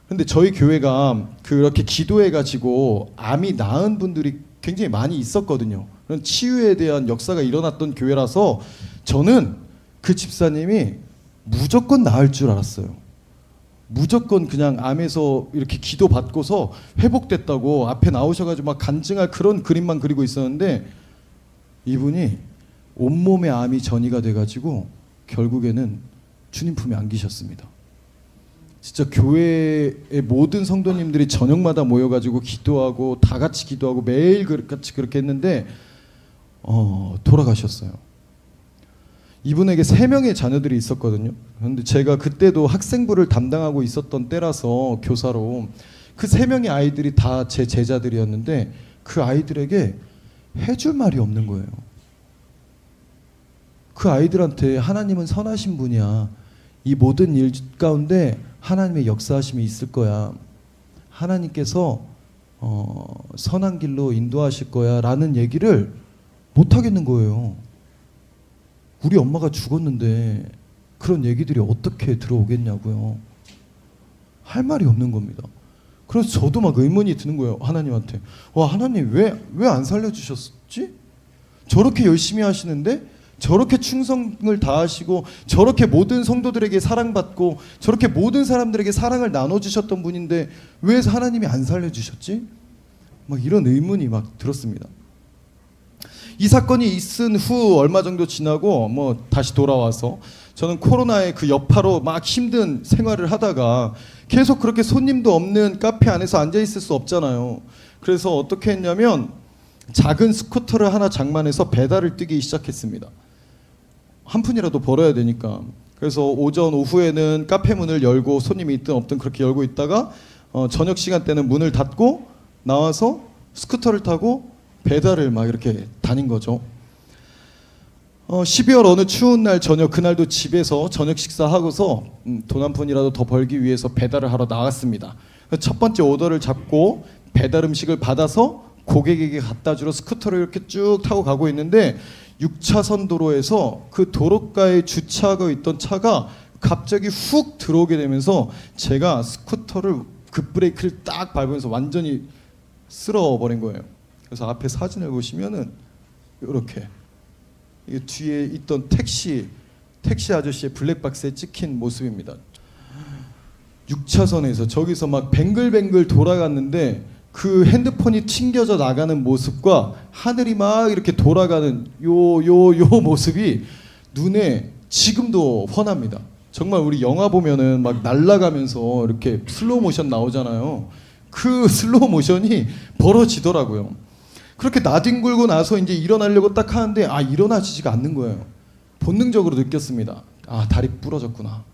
근데 저희 교회가 그렇게 기도해가지고 암이 나은 분들이 굉장히 많이 있었거든요. 그런 치유에 대한 역사가 일어났던 교회라서 저는 그 집사님이 무조건 나을 줄 알았어요. 무조건 그냥 암에서 이렇게 기도 받고서 회복됐다고 앞에 나오셔가지고 막 간증할 그런 그림만 그리고 있었는데 이분이 온몸에 암이 전이가 돼가지고 결국에는 주님 품에 안기셨습니다. 진짜 교회의 모든 성도님들이 저녁마다 모여가지고 기도하고 다 같이 기도하고 매일 같이 그렇게 했는데 돌아가셨어요. 이분에게 3명의 자녀들이 있었거든요. 그런데 제가 그때도 학생부를 담당하고 있었던 때라서 교사로 그 3명의 아이들이 다 제 제자들이었는데 그 아이들에게 해줄 말이 없는 거예요. 그 아이들한테 하나님은 선하신 분이야. 이 모든 일 가운데 하나님의 역사하심이 있을 거야. 하나님께서 선한 길로 인도하실 거야 라는 얘기를 못 하겠는 거예요. 우리 엄마가 죽었는데 그런 얘기들이 어떻게 들어오겠냐고요. 할 말이 없는 겁니다. 그래서 저도 막 의문이 드는 거예요. 하나님한테. 와, 하나님 왜 안 살려주셨지? 저렇게 열심히 하시는데 저렇게 충성을 다하시고 저렇게 모든 성도들에게 사랑받고 저렇게 모든 사람들에게 사랑을 나눠주셨던 분인데 왜 하나님이 안 살려주셨지? 막 이런 의문이 막 들었습니다. 이 사건이 있은 후 얼마 정도 지나고 뭐 다시 돌아와서 저는 코로나의 그 여파로 막 힘든 생활을 하다가 계속 그렇게 손님도 없는 카페 안에서 앉아 있을 수 없잖아요. 그래서 어떻게 했냐면 작은 스쿠터를 하나 장만해서 배달을 뛰기 시작했습니다. 한 푼이라도 벌어야 되니까. 그래서 오전 오후에는 카페 문을 열고 손님이 있든 없든 그렇게 열고 있다가 저녁 시간 때는 문을 닫고 나와서 스쿠터를 타고 배달을 막 이렇게 다닌 거죠. 12월 어느 추운 날 저녁, 그날도 집에서 저녁 식사하고서 돈 한 푼이라도 더 벌기 위해서 배달을 하러 나갔습니다. 첫 번째 오더를 잡고 배달 음식을 받아서 고객에게 갖다 주러 스쿠터를 이렇게 쭉 타고 가고 있는데 6차선 도로에서 그 도로가에 주차하고 있던 차가 갑자기 훅 들어오게 되면서 제가 스쿠터를 급브레이크를 딱 밟으면서 완전히 쓸어버린 거예요. 그래서 앞에 사진을 보시면은 이렇게 뒤에 있던 택시 아저씨의 블랙박스에 찍힌 모습입니다. 6차선에서 저기서 막 뱅글뱅글 돌아갔는데 그 핸드폰이 튕겨져 나가는 모습과 하늘이 막 이렇게 돌아가는 요 모습이 눈에 지금도 훤합니다. 정말 우리 영화 보면은 막 날아가면서 이렇게 슬로우 모션 나오잖아요. 그 슬로우 모션이 벌어지더라고요. 그렇게 나뒹굴고 나서 이제 일어나려고 딱 하는데 일어나지지가 않는 거예요. 본능적으로 느꼈습니다. 다리 부러졌구나.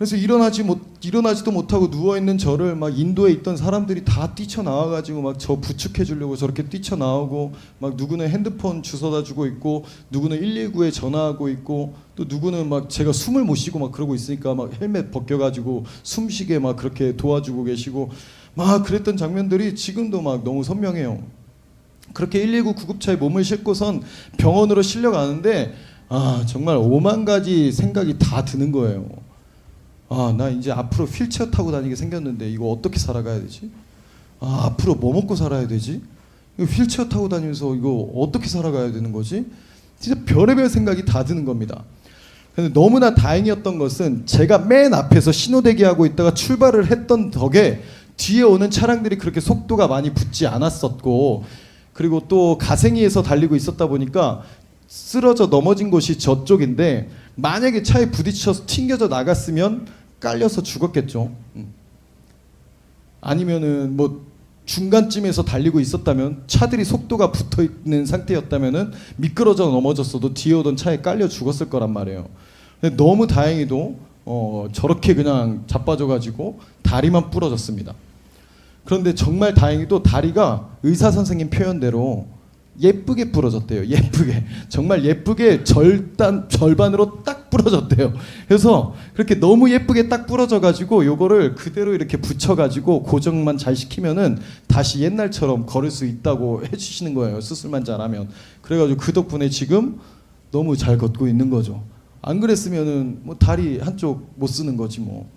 그래서 일어나지도 못하고 누워있는 저를 막 인도에 있던 사람들이 다 뛰쳐나와가지고 막 저 부축해주려고 저렇게 뛰쳐나오고, 막 누구는 핸드폰 주워다 주고 있고, 누구는 119에 전화하고 있고, 또 누구는 막 제가 숨을 못 쉬고 막 그러고 있으니까 막 헬멧 벗겨가지고 숨쉬게 막 그렇게 도와주고 계시고, 막 그랬던 장면들이 지금도 막 너무 선명해요. 그렇게 119 구급차에 몸을 싣고선 병원으로 실려가는데, 정말 오만 가지 생각이 다 드는 거예요. 나 이제 앞으로 휠체어 타고 다니게 생겼는데 이거 어떻게 살아가야 되지? 앞으로 뭐 먹고 살아야 되지? 이거 휠체어 타고 다니면서 이거 어떻게 살아가야 되는 거지? 진짜 별의별 생각이 다 드는 겁니다. 근데 너무나 다행이었던 것은 제가 맨 앞에서 신호대기하고 있다가 출발을 했던 덕에 뒤에 오는 차량들이 그렇게 속도가 많이 붙지 않았었고, 그리고 또 가생이에서 달리고 있었다 보니까 쓰러져 넘어진 곳이 저쪽인데, 만약에 차에 부딪혀서 튕겨져 나갔으면 깔려서 죽었겠죠. 아니면은 뭐 중간쯤에서 달리고 있었다면, 차들이 속도가 붙어 있는 상태였다면은 미끄러져 넘어졌어도 뒤에 오던 차에 깔려 죽었을 거란 말이에요. 근데 너무 다행히도 저렇게 그냥 자빠져가지고 다리만 부러졌습니다. 그런데 정말 다행히도 다리가 의사 선생님 표현대로 예쁘게 부러졌대요. 예쁘게, 정말 예쁘게 절반으로 딱 부러졌대요. 그래서 그렇게 너무 예쁘게 딱 부러져가지고 요거를 그대로 이렇게 붙여가지고 고정만 잘 시키면은 다시 옛날처럼 걸을 수 있다고 해주시는 거예요. 수술만 잘하면. 그래가지고 그 덕분에 지금 너무 잘 걷고 있는 거죠. 안 그랬으면은 뭐 다리 한쪽 못 쓰는 거지 뭐.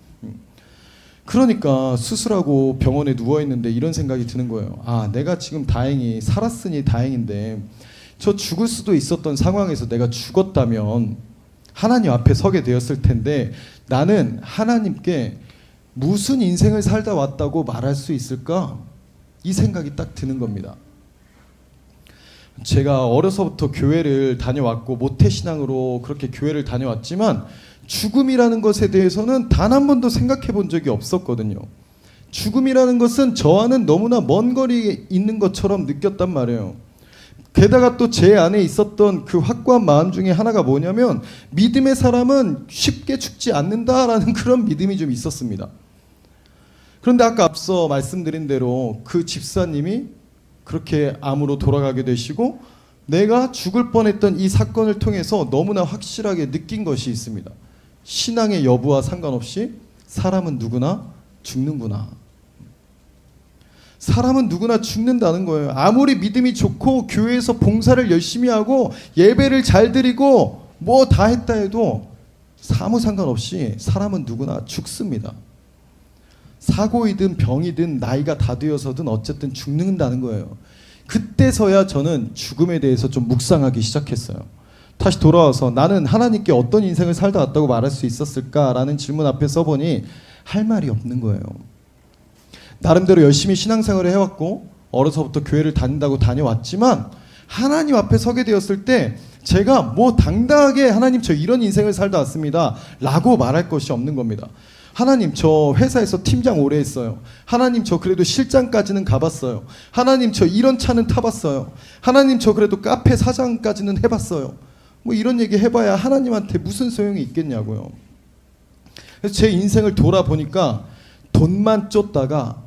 그러니까 수술하고 병원에 누워있는데 이런 생각이 드는 거예요. 내가 지금 다행히 살았으니 다행인데, 저 죽을 수도 있었던 상황에서 내가 죽었다면 하나님 앞에 서게 되었을 텐데, 나는 하나님께 무슨 인생을 살다 왔다고 말할 수 있을까? 이 생각이 딱 드는 겁니다. 제가 어려서부터 교회를 다녀왔고 모태신앙으로 그렇게 교회를 다녀왔지만, 죽음이라는 것에 대해서는 단 한 번도 생각해 본 적이 없었거든요. 죽음이라는 것은 저와는 너무나 먼 거리에 있는 것처럼 느꼈단 말이에요. 게다가 또 제 안에 있었던 그 확고한 마음 중에 하나가 뭐냐면, 믿음의 사람은 쉽게 죽지 않는다라는 그런 믿음이 좀 있었습니다. 그런데 아까 앞서 말씀드린 대로 그 집사님이 그렇게 암으로 돌아가게 되시고, 내가 죽을 뻔했던 이 사건을 통해서 너무나 확실하게 느낀 것이 있습니다. 신앙의 여부와 상관없이 사람은 누구나 죽는구나. 사람은 누구나 죽는다는 거예요. 아무리 믿음이 좋고 교회에서 봉사를 열심히 하고 예배를 잘 드리고 뭐 다 했다 해도 아무 상관없이 사람은 누구나 죽습니다. 사고이든 병이든 나이가 다 되어서든 어쨌든 죽는다는 거예요. 그때서야 저는 죽음에 대해서 좀 묵상하기 시작했어요. 다시 돌아와서 나는 하나님께 어떤 인생을 살다 왔다고 말할 수 있었을까라는 질문 앞에 서보니 할 말이 없는 거예요. 나름대로 열심히 신앙생활을 해왔고 어려서부터 교회를 다닌다고 다녀왔지만, 하나님 앞에 서게 되었을 때 제가 뭐 당당하게 하나님 저 이런 인생을 살다 왔습니다 라고 말할 것이 없는 겁니다. 하나님 저 회사에서 팀장 오래 했어요. 하나님 저 그래도 실장까지는 가봤어요. 하나님 저 이런 차는 타봤어요. 하나님 저 그래도 카페 사장까지는 해봤어요. 뭐 이런 얘기 해봐야 하나님한테 무슨 소용이 있겠냐고요. 그래서 제 인생을 돌아보니까 돈만 쫓다가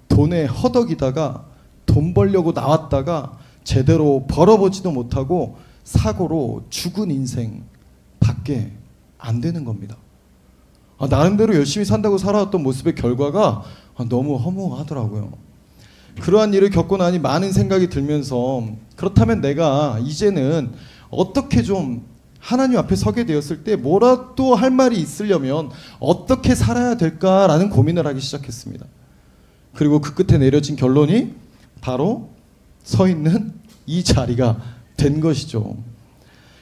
돈에 허덕이다가 돈 벌려고 나왔다가 제대로 벌어보지도 못하고 사고로 죽은 인생 밖에 안 되는 겁니다. 나름대로 열심히 산다고 살아왔던 모습의 결과가 너무 허무하더라고요. 그러한 일을 겪고 나니 많은 생각이 들면서, 그렇다면 내가 이제는 어떻게 좀 하나님 앞에 서게 되었을 때 뭐라도 할 말이 있으려면 어떻게 살아야 될까라는 고민을 하기 시작했습니다. 그리고 그 끝에 내려진 결론이 바로 서 있는 이 자리가 된 것이죠.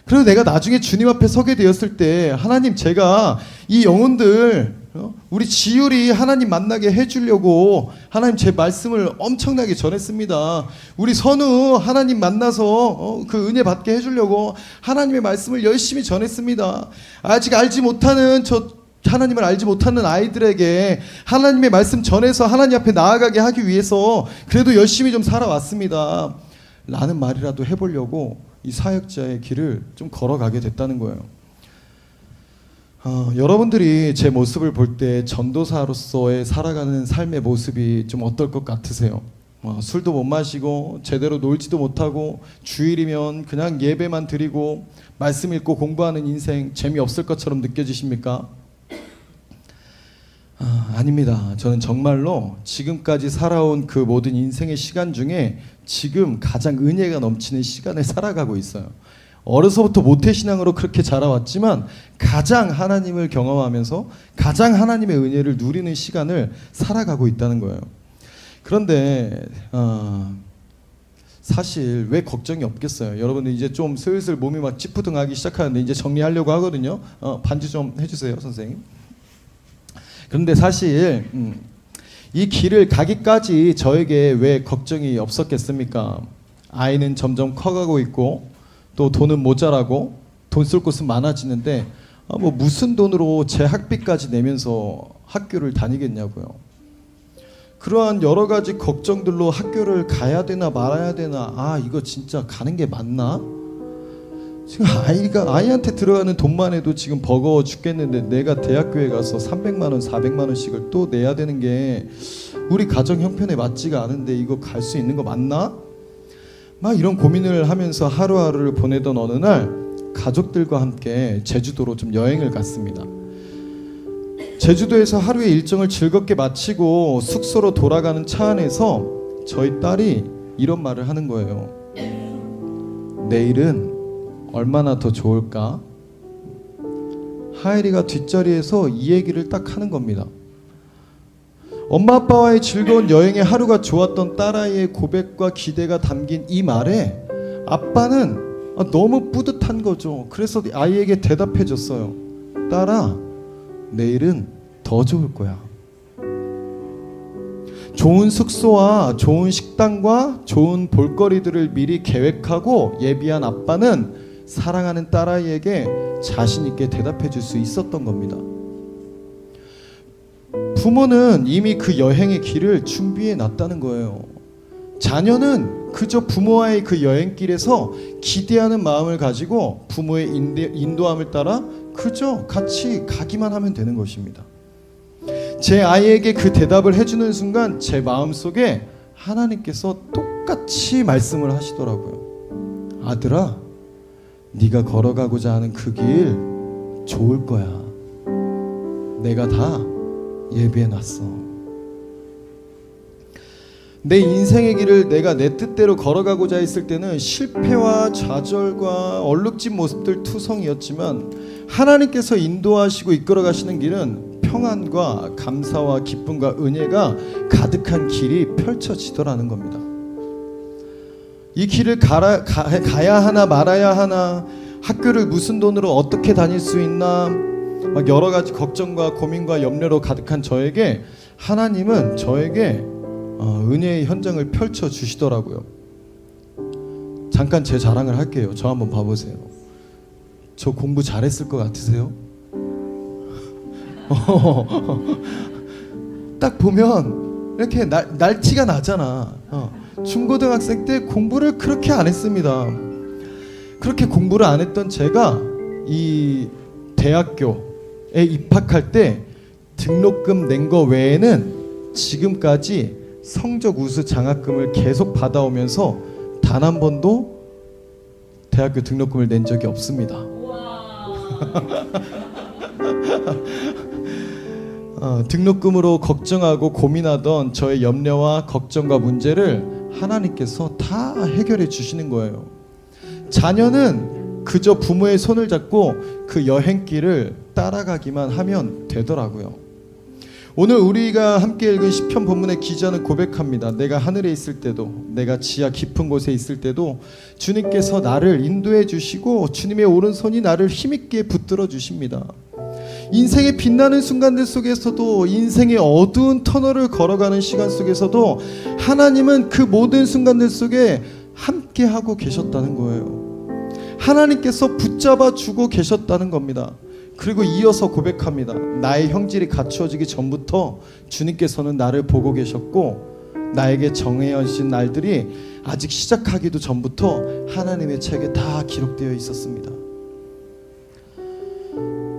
그리고 내가 나중에 주님 앞에 서게 되었을 때, 하나님 제가 이 영혼들 우리 지율이 하나님 만나게 해주려고 하나님 제 말씀을 엄청나게 전했습니다. 우리 선우 하나님 만나서 그 은혜 받게 해주려고 하나님의 말씀을 열심히 전했습니다. 아직 알지 못하는 하나님을 알지 못하는 아이들에게 하나님의 말씀 전해서 하나님 앞에 나아가게 하기 위해서 그래도 열심히 좀 살아왔습니다 라는 말이라도 해보려고 이 사역자의 길을 좀 걸어가게 됐다는 거예요. 여러분들이 제 모습을 볼 때 전도사로서의 살아가는 삶의 모습이 좀 어떨 것 같으세요? 술도 못 마시고 제대로 놀지도 못하고 주일이면 그냥 예배만 드리고 말씀 읽고 공부하는 인생 재미없을 것처럼 느껴지십니까? 아닙니다. 저는 정말로 지금까지 살아온 그 모든 인생의 시간 중에 지금 가장 은혜가 넘치는 시간을 살아가고 있어요. 어려서부터 모태신앙으로 그렇게 자라왔지만 가장 하나님을 경험하면서 가장 하나님의 은혜를 누리는 시간을 살아가고 있다는 거예요. 그런데 사실 왜 걱정이 없겠어요? 여러분들 이제 좀 슬슬 몸이 막 찌푸둥하기 시작하는데 이제 정리하려고 하거든요. 반주 좀 해주세요, 선생님. 그런데 사실 이 길을 가기까지 저에게 왜 걱정이 없었겠습니까? 아이는 점점 커가고 있고 또 돈은 모자라고 돈 쓸 곳은 많아지는데 뭐 무슨 돈으로 제 학비까지 내면서 학교를 다니겠냐고요. 그러한 여러 가지 걱정들로 학교를 가야 되나 말아야 되나, 이거 진짜 가는 게 맞나? 지금 아이한테 들어가는 돈만 해도 지금 버거워 죽겠는데 내가 대학교에 가서 300만 원, 400만 원씩을 또 내야 되는 게 우리 가정 형편에 맞지가 않은데 이거 갈 수 있는 거 맞나? 막 이런 고민을 하면서 하루하루를 보내던 어느 날 가족들과 함께 제주도로 좀 여행을 갔습니다. 제주도에서 하루의 일정을 즐겁게 마치고 숙소로 돌아가는 차 안에서 저희 딸이 이런 말을 하는 거예요. 내일은 얼마나 더 좋을까? 하엘이가 뒷자리에서 이 얘기를 딱 하는 겁니다. 엄마 아빠와의 즐거운 여행의 하루가 좋았던 딸아이의 고백과 기대가 담긴 이 말에 아빠는 너무 뿌듯한 거죠. 그래서 아이에게 대답해 줬어요. 딸아, 내일은 더 좋을 거야. 좋은 숙소와 좋은 식당과 좋은 볼거리들을 미리 계획하고 예비한 아빠는 사랑하는 딸아이에게 자신 있게 대답해 줄 수 있었던 겁니다. 부모는 이미 그 여행의 길을 준비해 놨다는 거예요. 자녀는 그저 부모와의 그 여행길에서 기대하는 마음을 가지고 부모의 인도함을 따라 그저 같이 가기만 하면 되는 것입니다. 제 아이에게 그 대답을 해주는 순간 제 마음속에 하나님께서 똑같이 말씀을 하시더라고요. 아들아, 네가 걸어가고자 하는 그 길 좋을 거야. 내가 다 예비해놨어. 내 인생의 길을 내가 내 뜻대로 걸어가고자 했을 때는 실패와 좌절과 얼룩진 모습들 투성이었지만 하나님께서 인도하시고 이끌어가시는 길은 평안과 감사와 기쁨과 은혜가 가득한 길이 펼쳐지더라는 겁니다. 이 길을 가야 하나 말아야 하나, 학교를 무슨 돈으로 어떻게 다닐 수 있나, 막 여러 가지 걱정과 고민과 염려로 가득한 저에게 하나님은 저에게 은혜의 현장을 펼쳐 주시더라고요. 잠깐 제 자랑을 할게요. 저 한번 봐보세요. 저 공부 잘했을 것 같으세요? 딱 보면 이렇게 날티가 나잖아. 중고등학생 때 공부를 그렇게 안 했습니다. 그렇게 공부를 안 했던 제가 이 대학교에 입학할 때 등록금 낸 거 외에는 지금까지 성적 우수 장학금을 계속 받아오면서 단 한 번도 대학교 등록금을 낸 적이 없습니다. 등록금으로 걱정하고 고민하던 저의 염려와 걱정과 문제를 하나님께서 다 해결해 주시는 거예요. 자녀는 그저 부모의 손을 잡고 그 여행길을 따라가기만 하면 되더라고요. 오늘 우리가 함께 읽은 시편 본문의 기자는 고백합니다. 내가 하늘에 있을 때도, 내가 지하 깊은 곳에 있을 때도 주님께서 나를 인도해 주시고 주님의 오른손이 나를 힘있게 붙들어 주십니다. 인생의 빛나는 순간들 속에서도, 인생의 어두운 터널을 걸어가는 시간 속에서도 하나님은 그 모든 순간들 속에 함께 하고 계셨다는 거예요. 하나님께서 붙잡아 주고 계셨다는 겁니다. 그리고 이어서 고백합니다. 나의 형질이 갖추어지기 전부터 주님께서는 나를 보고 계셨고 나에게 정해진 날들이 아직 시작하기도 전부터 하나님의 책에 다 기록되어 있었습니다.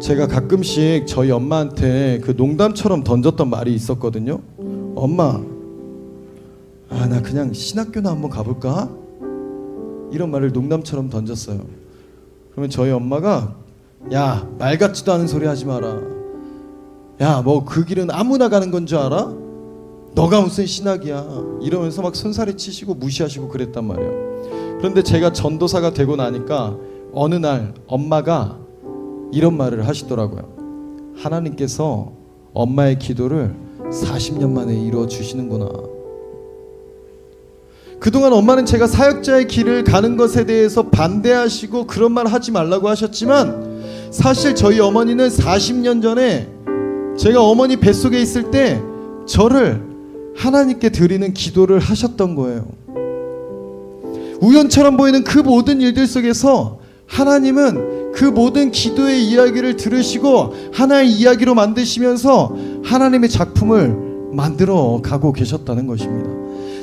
제가 가끔씩 저희 엄마한테 그 농담처럼 던졌던 말이 있었거든요. 엄마, 나 그냥 신학교나 한번 가볼까? 이런 말을 농담처럼 던졌어요. 그러면 저희 엄마가 야, 말 같지도 않은 소리 하지 마라. 야, 뭐 그 길은 아무나 가는 건 줄 알아? 너가 무슨 신학이야. 이러면서 막 손살이 치시고 무시하시고 그랬단 말이에요. 그런데 제가 전도사가 되고 나니까 어느 날 엄마가 이런 말을 하시더라고요. 하나님께서 엄마의 기도를 40년 만에 이루어 주시는구나. 그동안 엄마는 제가 사역자의 길을 가는 것에 대해서 반대하시고 그런 말 하지 말라고 하셨지만, 사실 저희 어머니는 40년 전에 제가 어머니 뱃속에 있을 때 저를 하나님께 드리는 기도를 하셨던 거예요. 우연처럼 보이는 그 모든 일들 속에서 하나님은 그 모든 기도의 이야기를 들으시고 하나의 이야기로 만드시면서 하나님의 작품을 만들어 가고 계셨다는 것입니다.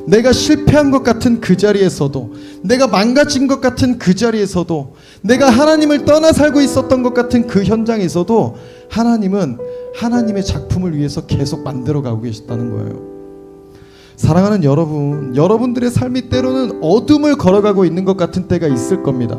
내가 실패한 것 같은 그 자리에서도, 내가 망가진 것 같은 그 자리에서도, 내가 하나님을 떠나 살고 있었던 것 같은 그 현장에서도 하나님은 하나님의 작품을 위해서 계속 만들어 가고 계셨다는 거예요. 사랑하는 여러분, 여러분들의 삶이 때로는 어둠을 걸어가고 있는 것 같은 때가 있을 겁니다.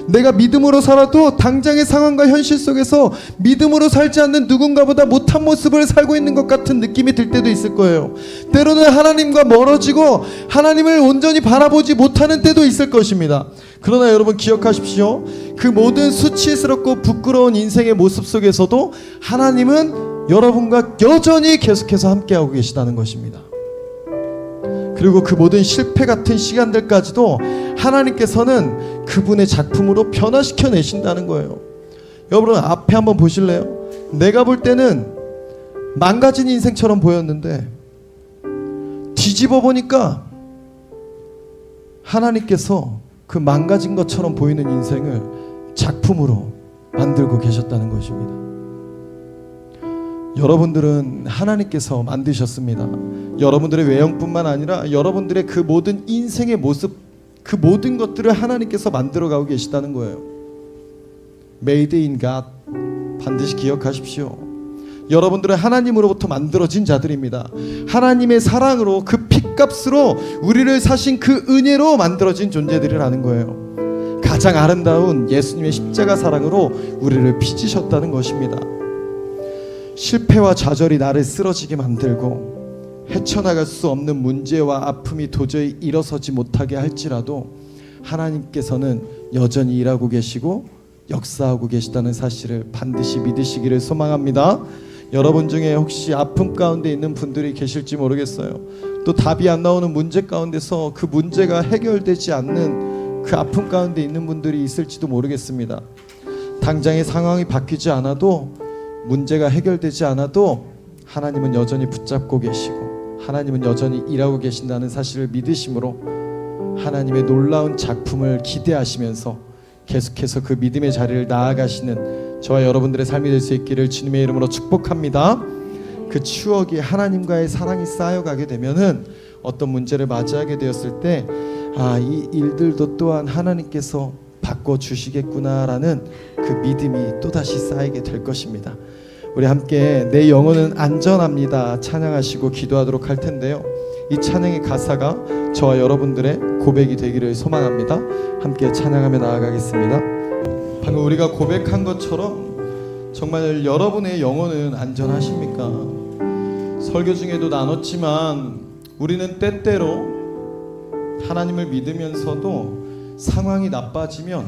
내가 믿음으로 살아도 당장의 상황과 현실 속에서 믿음으로 살지 않는 누군가보다 못한 모습을 살고 있는 것 같은 느낌이 들 때도 있을 거예요. 때로는 하나님과 멀어지고 하나님을 온전히 바라보지 못하는 때도 있을 것입니다. 그러나 여러분 기억하십시오. 그 모든 수치스럽고 부끄러운 인생의 모습 속에서도 하나님은 여러분과 여전히 계속해서 함께하고 계시다는 것입니다. 그리고 그 모든 실패 같은 시간들까지도 하나님께서는 그분의 작품으로 변화시켜 내신다는 거예요. 여러분 앞에 한번 보실래요? 내가 볼 때는 망가진 인생처럼 보였는데 뒤집어 보니까 하나님께서 그 망가진 것처럼 보이는 인생을 작품으로 만들고 계셨다는 것입니다. 여러분들은 하나님께서 만드셨습니다. 여러분들의 외형뿐만 아니라 여러분들의 그 모든 인생의 모습, 그 모든 것들을 하나님께서 만들어가고 계시다는 거예요. Made in God, 반드시 기억하십시오. 여러분들은 하나님으로부터 만들어진 자들입니다. 하나님의 사랑으로, 그 핏값으로 우리를 사신 그 은혜로 만들어진 존재들이라는 거예요. 가장 아름다운 예수님의 십자가 사랑으로 우리를 빚으셨다는 것입니다. 실패와 좌절이 나를 쓰러지게 만들고 헤쳐나갈 수 없는 문제와 아픔이 도저히 일어서지 못하게 할지라도 하나님께서는 여전히 일하고 계시고 역사하고 계시다는 사실을 반드시 믿으시기를 소망합니다. 여러분 중에 혹시 아픔 가운데 있는 분들이 계실지 모르겠어요. 또 답이 안 나오는 문제 가운데서 그 문제가 해결되지 않는 그 아픔 가운데 있는 분들이 있을지도 모르겠습니다. 당장의 상황이 바뀌지 않아도, 문제가 해결되지 않아도 하나님은 여전히 붙잡고 계시고 하나님은 여전히 일하고 계신다는 사실을 믿으심으로 하나님의 놀라운 작품을 기대하시면서 계속해서 그 믿음의 자리를 나아가시는 저와 여러분들의 삶이 될 수 있기를 주님의 이름으로 축복합니다. 그 추억이 하나님과의 사랑이 쌓여가게 되면은 어떤 문제를 맞이하게 되었을 때 이 일들도 또한 하나님께서 바꿔주시겠구나라는 그 믿음이 또다시 쌓이게 될 것입니다. 우리 함께 내 영혼은 안전합니다 찬양하시고 기도하도록 할 텐데요. 이 찬양의 가사가 저와 여러분들의 고백이 되기를 소망합니다. 함께 찬양하며 나아가겠습니다. 방금 우리가 고백한 것처럼 정말 여러분의 영혼은 안전하십니까? 설교 중에도 나눴지만 우리는 때때로 하나님을 믿으면서도 상황이 나빠지면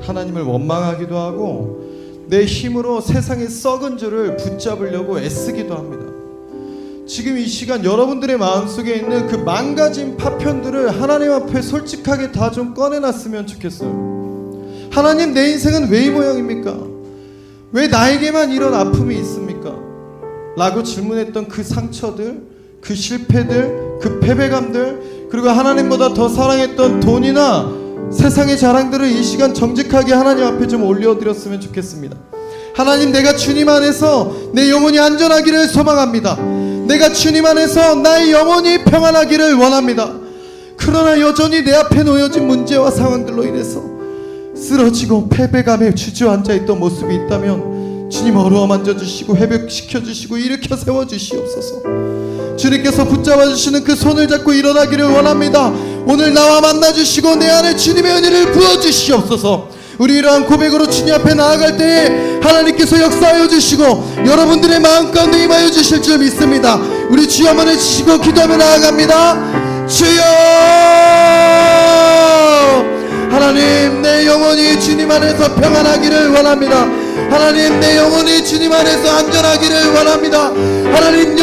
하나님을 원망하기도 하고 내 힘으로 세상의 썩은 줄을 붙잡으려고 애쓰기도 합니다. 지금 이 시간 여러분들의 마음속에 있는 그 망가진 파편들을 하나님 앞에 솔직하게 다 좀 꺼내놨으면 좋겠어요. 하나님, 내 인생은 왜 이 모양입니까? 왜 나에게만 이런 아픔이 있습니까? 라고 질문했던 그 상처들, 그 실패들, 그 패배감들, 그리고 하나님보다 더 사랑했던 돈이나 세상의 자랑들을 이 시간 정직하게 하나님 앞에 좀 올려드렸으면 좋겠습니다. 하나님, 내가 주님 안에서 내 영혼이 안전하기를 소망합니다. 내가 주님 안에서 나의 영혼이 평안하기를 원합니다. 그러나 여전히 내 앞에 놓여진 문제와 상황들로 인해서 쓰러지고 패배감에 주저앉아 있던 모습이 있다면 주님 어루만져 주시고 회복시켜 주시고 일으켜 세워 주시옵소서. 주님께서 붙잡아 주시는 그 손을 잡고 일어나기를 원합니다. 오늘 나와 만나 주시고 내 안에 주님의 은혜를 부어 주시옵소서. 우리 이러한 고백으로 주님 앞에 나아갈 때에 하나님께서 역사하여 주시고 여러분들의 마음 가운데 임하여 주실 줄 믿습니다. 우리 주여 한번 해주시고 기도하며 나아갑니다. 주여, 하나님, 내 영혼이 주님 안에서 평안하기를 원합니다. 하나님, 내 영혼이 주님 안에서 안전하기를 원합니다. 하나님,